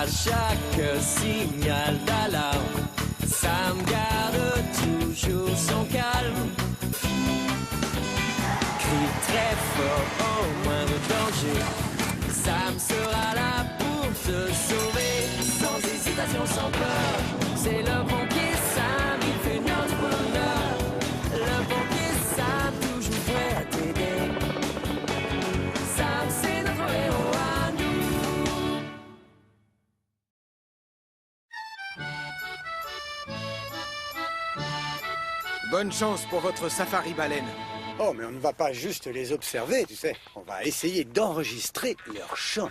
chaque signal d'alarme, Sam garde toujours son calme. Crie très fort au moindre danger, Sam sera là pour te sauver. Sans hésitation, sans peur, c'est le pompier Sam, il fait notre bonheur. Le pompier Sam, toujours prêt à t'aider. Sam, c'est notre héros à nous. Bonne chance pour votre safari baleine. Oh, mais on ne va pas juste les observer, tu sais. On va essayer d'enregistrer leur chant.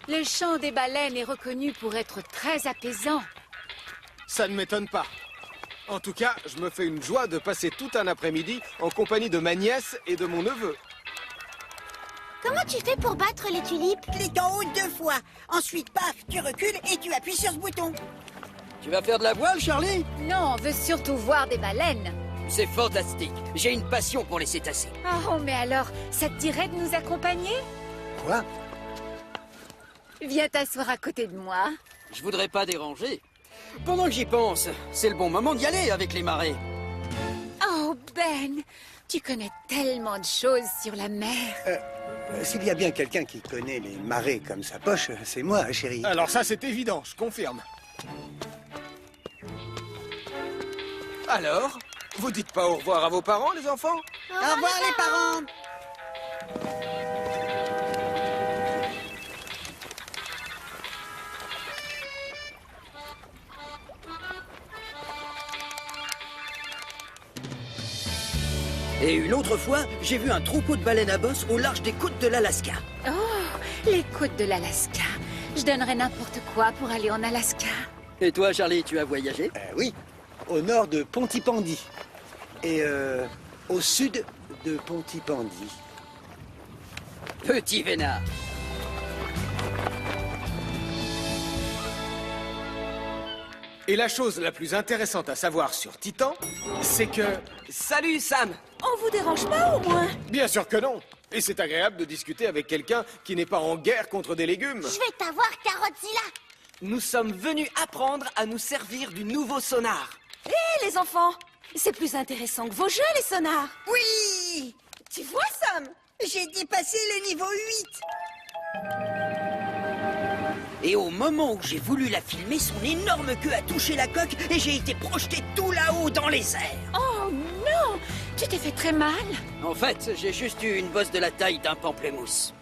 Le chant des baleines est reconnu pour être très apaisant. Ça ne m'étonne pas. En tout cas, je me fais une joie de passer tout un après-midi en compagnie de ma nièce et de mon neveu. Comment tu fais pour battre les tulipes? Clique en haut 2 fois. Ensuite, paf, tu recules et tu appuies sur ce bouton. Tu vas faire de la voile, Charlie? Non, on veut surtout voir des baleines. C'est fantastique. J'ai une passion pour les cétacés. Oh, mais alors, ça te dirait de nous accompagner? Quoi? Viens t'asseoir à côté de moi. Je voudrais pas déranger. Pendant que j'y pense, c'est le bon moment d'y aller avec les marées. Oh, Ben, tu connais tellement de choses sur la mer. S'il y a bien quelqu'un qui connaît les marées comme sa poche, c'est moi, chérie. Alors ça, c'est évident, je confirme. Alors, vous dites pas au revoir à vos parents, les enfants? Au revoir les parents. Et une autre fois, j'ai vu un troupeau de baleines à bosse au large des côtes de l'Alaska. Oh, les côtes de l'Alaska. Je donnerais n'importe quoi pour aller en Alaska. Et toi, Charlie, tu as voyagé? Oui, au nord de Pontypandy. Et au sud de Pontypandy. Petit vénard. Et la chose la plus intéressante à savoir sur Titan, c'est que... Salut, Sam! On vous dérange pas au moins? Bien sûr que non. Et c'est agréable de discuter avec quelqu'un qui n'est pas en guerre contre des légumes. Je vais t'avoir, Carotzilla. Nous sommes venus apprendre à nous servir du nouveau sonar. Hé les enfants, c'est plus intéressant que vos jeux les sonars. Oui. Tu vois Sam, j'ai dépassé le niveau 8. Et au moment où j'ai voulu la filmer, son énorme queue a touché la coque et j'ai été projeté tout là-haut dans les airs. Oh non! Tu t'es fait très mal? En fait, j'ai juste eu une bosse de la taille d'un pamplemousse.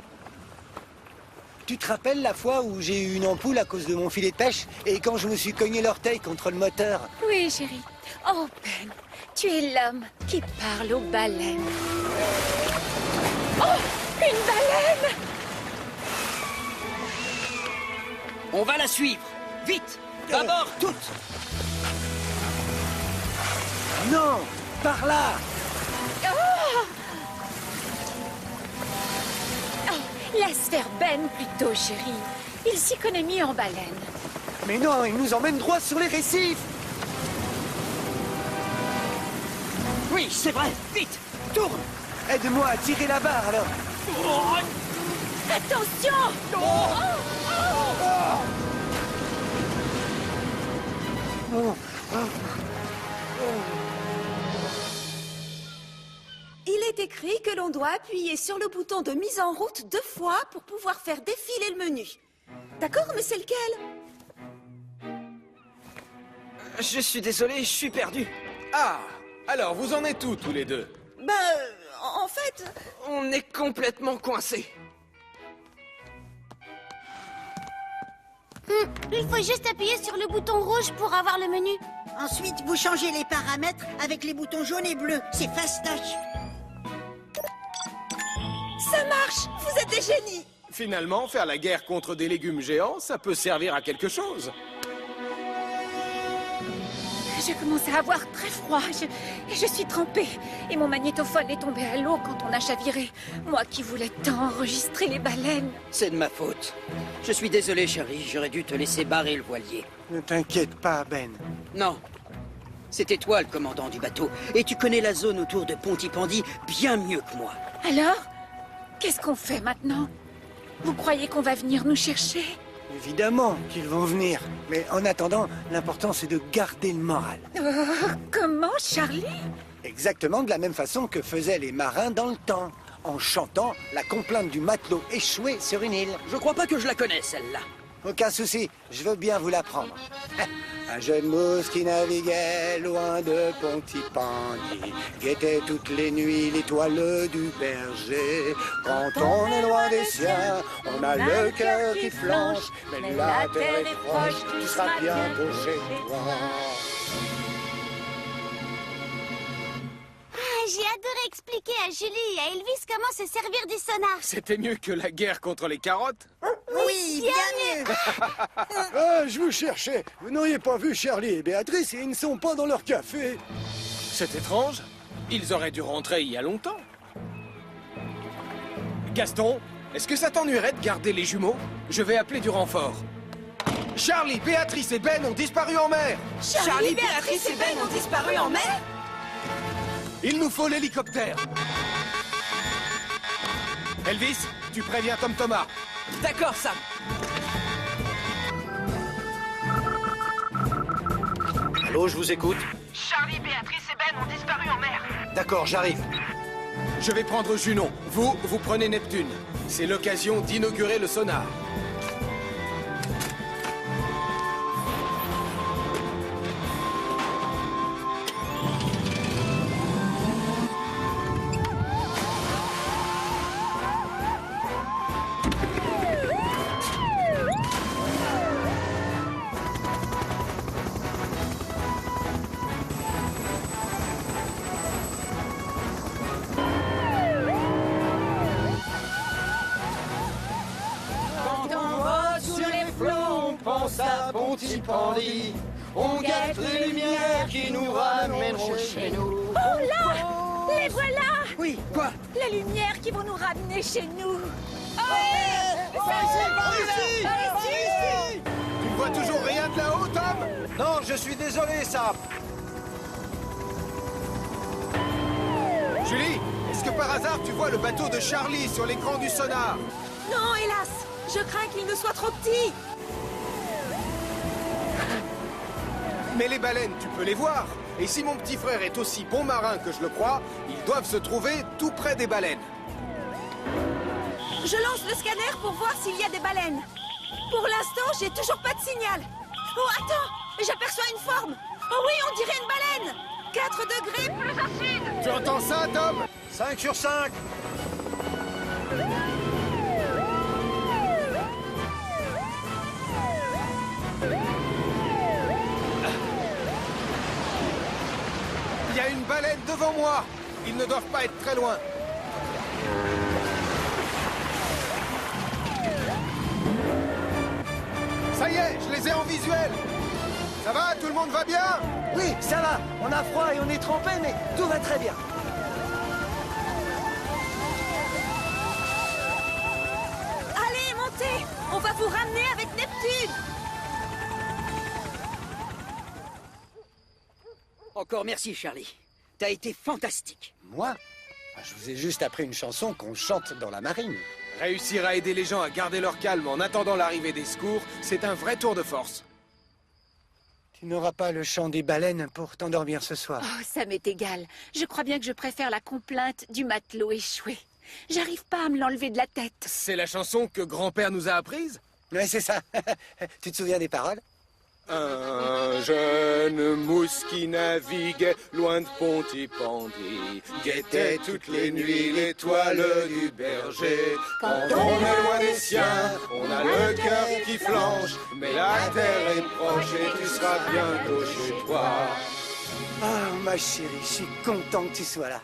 Tu te rappelles la fois où j'ai eu une ampoule à cause de mon filet de pêche et quand je me suis cogné l'orteil contre le moteur? Oui, chérie. Oh, Ben, tu es l'homme qui parle aux baleines. Oh, une baleine! On va la suivre. Vite! À bord, toutes! Non! Par là! Oh, laisse faire Ben plutôt, chérie. Il s'y connaît mieux en baleine. Mais non, il nous emmène droit sur les récifs! Oui, c'est vrai. Vite! Tourne! Aide-moi à tirer la barre alors! Attention! Il est écrit que l'on doit appuyer sur le bouton de mise en route 2 fois pour pouvoir faire défiler le menu. D'accord, mais c'est lequel? Je suis désolé, je suis perdu. Ah! Alors, vous en êtes où, tous les deux? Ben, en fait... On est complètement coincés. Il faut juste appuyer sur le bouton rouge pour avoir le menu. Ensuite, vous changez les paramètres avec les boutons jaunes et bleus. C'est fastoche. Ça marche! Vous êtes des génies! Finalement, faire la guerre contre des légumes géants, ça peut servir à quelque chose. Je commence à avoir très froid. Je suis trempée. Et mon magnétophone est tombé à l'eau quand on a chaviré. Moi qui voulais tant enregistrer les baleines. C'est de ma faute. Je suis désolé, chérie. J'aurais dû te laisser barrer le voilier. Ne t'inquiète pas, Ben. Non. C'était toi le commandant du bateau. Et tu connais la zone autour de Pontypandy bien mieux que moi. Alors, qu'est-ce qu'on fait maintenant? Vous croyez qu'on va venir nous chercher? Évidemment qu'ils vont venir. Mais en attendant, l'important c'est de garder le moral. Comment, Charlie? Exactement de la même façon que faisaient les marins dans le temps. En chantant la complainte du matelot échoué sur une île. Je crois pas que je la connais, celle-là. Aucun souci, je veux bien vous l'apprendre. Un jeune mousse qui naviguait loin de Pontypandy, guettait toutes les nuits l'étoile du berger. Quand on est loin des siens, on a le cœur qui flanche, mais la terre est proche, tu seras bientôt chez toi. J'ai adoré expliquer à Julie et à Elvis comment se servir du sonar. C'était mieux que la guerre contre les carottes. Oui, bien mieux. Ah, je vous cherchais. Vous n'auriez pas vu Charlie et Béatrice et ils ne sont pas dans leur café. C'est étrange. Ils auraient dû rentrer il y a longtemps. Gaston, est-ce que ça t'ennuierait de garder les jumeaux? Je vais appeler du renfort. Charlie, Béatrice et Ben ont disparu en mer. Charlie, Béatrice et Ben ont disparu en mer? Il nous faut l'hélicoptère. Elvis, tu préviens Tom Thomas. D'accord, Sam. Allô, je vous écoute. Charlie, Béatrice et Ben ont disparu en mer. D'accord, j'arrive. Je vais prendre Junon. Vous prenez Neptune. C'est l'occasion d'inaugurer le sonar. Pontypandy, on guette les lumières qui nous ramèneront chez nous. Oh là! Les voilà! Oui, quoi? Les lumières qui vont nous ramener chez nous. Tu ne vois toujours rien de là-haut, Tom? Non, je suis désolé, Sam. Julie, est-ce que par hasard tu vois le bateau de Charlie sur l'écran du sonar? Non, hélas. Je crains qu'il ne soit trop petit. Mais les baleines, tu peux les voir. Et si mon petit frère est aussi bon marin que je le crois, ils doivent se trouver tout près des baleines. Je lance le scanner pour voir s'il y a des baleines. Pour l'instant, j'ai toujours pas de signal. Oh, attends, j'aperçois une forme. Oh oui, on dirait une baleine. 4 degrés plus au sud. Tu entends ça, Tom? 5 sur 5. Il y a une baleine devant moi. Ils ne doivent pas être très loin. Ça y est, je les ai en visuel. Ça va? Tout le monde va bien? Oui, ça va. On a froid et on est trempé, mais tout va très bien. Allez, montez. On va vous ramener avec Neptune. Encore merci, Charlie. T'as été fantastique. Moi? Je vous ai juste appris une chanson qu'on chante dans la marine. Réussir à aider les gens à garder leur calme en attendant l'arrivée des secours, c'est un vrai tour de force. Tu n'auras pas le chant des baleines pour t'endormir ce soir. Oh, ça m'est égal. Je crois bien que je préfère la complainte du matelot échoué. J'arrive pas à me l'enlever de la tête. C'est la chanson que grand-père nous a apprise? Oui, c'est ça. Tu te souviens des paroles? Un jeune mousse qui naviguait loin de Pontypandy, guettait toutes les nuits l'étoile du berger. Quand on est loin des siens, on a le cœur qui flanche, mais la terre est proche et tu seras bientôt chez toi. Oh, ma chérie, je suis content que tu sois là.